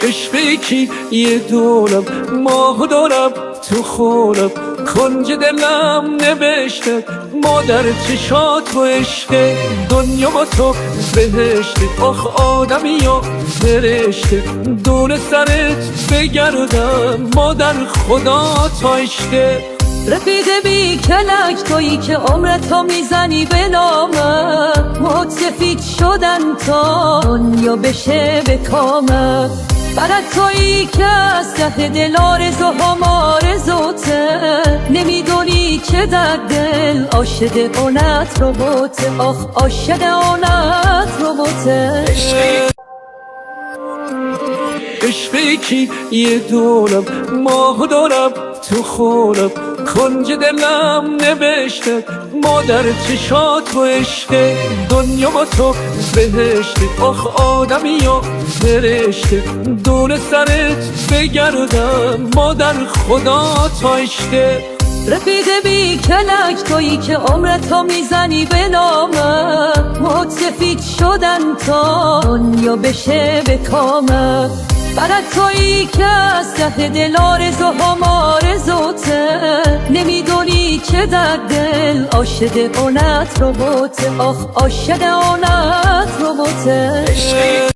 عشق یکی یه دولم ماه دارم تو خونم کنج دلم نوشته مادر چشات و عشق دنیا با تو بهشته آخ آدمی یا فرشته دور سرت بگردم مادر خدا تا عشقه رفیق بی کلک تویی که عمرتو میزنی به نامم موت سفید شدن تا دنیا بشه به کامم برد تویی که از ته دل آرزوهام آرزوته نمیدونی که در دل عاشق اونت رو بوته آخ عاشق اونت رو بوته عشق یکی یه دولم ماه دارم تو خونم کنج دلم نوشته مادر چشات و عشق دنیا با تو بهشته آخ آدمی یا فرشته دور سرت بگردم مادر خدا تا عشقه رفیق بی کلک تویی که عمرتو میزنی به نامم موت سفید شدن تا دنیا بشه به کامم برد تویی که از ته دل آرزوهام آرزوته نمیدونی که در دل عاشق اونت رو بوته آخ عاشق اونت رو بوته